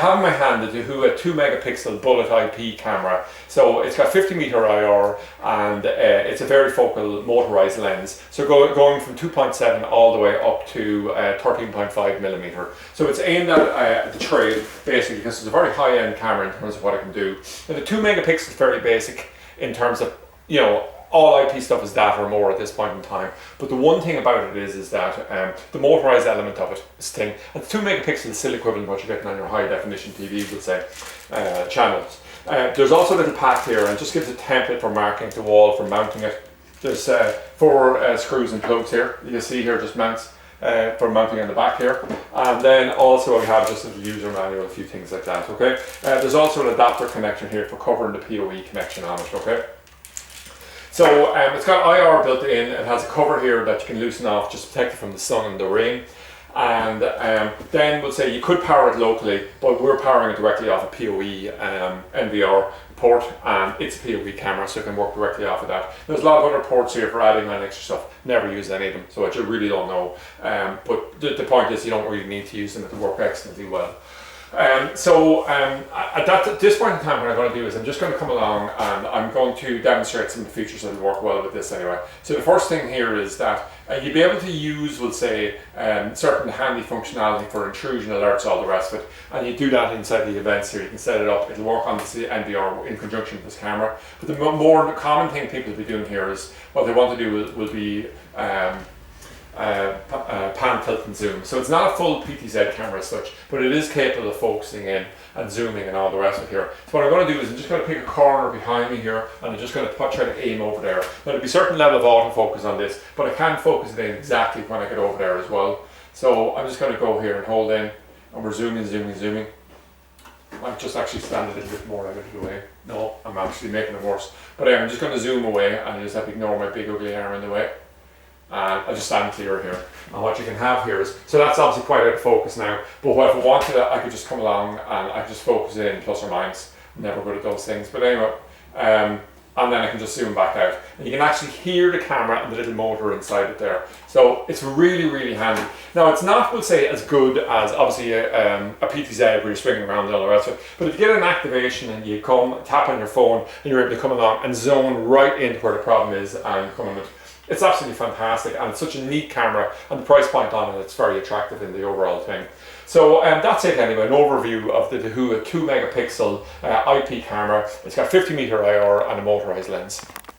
have in my hand the Dahua 2MP bullet IP camera. So it's got 50-meter IR, and it's a varifocal motorized lens. So going from 2.7 all the way up to 13.5mm. So it's aimed at the trail basically, because it's a very high-end camera in terms of what it can do. And the 2MP is very basic in terms of, you know, all IP stuff is that or more at this point in time. But the one thing about it is that the motorized element of it is thing. And 2MP is still equivalent to what you're getting on your high definition TV, we'll say, channels. There's also a little pack here, and it just gives a template for marking the wall, for mounting it. There's 4 screws and plugs here. You can see here just mounts for mounting on the back here. And then also we have just a user manual, a few things like that, okay? There's also an adapter connection here for covering the PoE connection on it, okay? So it's got IR built in. It has a cover here that you can loosen off, just to protect it from the sun and the rain. And then we'll say you could power it locally, but we're powering it directly off a PoE NVR port, and it's a PoE camera, so it can work directly off of that. There's a lot of other ports here for adding on extra stuff. Never use any of them, so I just really don't know. But the point is, you don't really need to use them. It'll work excellently well. At this point in time, what I'm going to do is I'm just going to come along and I'm going to demonstrate some of the features that will work well with this anyway. So the first thing here is that you'll be able to use, we'll say, certain handy functionality for intrusion alerts, all the rest of it, and you do that inside the events here. You can set it up, it'll work on the NVR in conjunction with this camera. But the more common thing people will be doing here is, what they want to do will be pan, tilt and zoom. So it's not a full PTZ camera as such, but it is capable of focusing in and zooming and all the rest of it here. So what I'm going to do is I'm just going to pick a corner behind me here, and I'm just going to try to aim over there. Now there'll be a certain level of autofocus on this, but I can focus it in exactly when I get over there as well. So I'm just going to go here and hold in, and we're zooming, zooming, zooming. I might just actually stand a little bit more out of the way. No, I'm actually making it worse. But I'm just going to zoom away, and I just have to ignore my big ugly arm in the way. And I just stand clear here. And what you can have here is, so that's obviously quite out of focus now, but if I wanted, I could just come along and I could just focus in plus or minus. I'm never good at those things, but anyway, and then I can just zoom back out. And you can actually hear the camera and the little motor inside it there. So it's really, really handy. Now it's not, we'll say, as good as obviously a PTZ where you're swinging around and all the rest of it, but if you get an activation and you come, tap on your phone, and you're able to come along and zone right into where the problem is and come in. It's absolutely fantastic, and it's such a neat camera, and the price point on it, it's very attractive in the overall thing. So that's it anyway, an overview of the Dahua 2MP IP camera. It's got 50-meter IR and a motorized lens.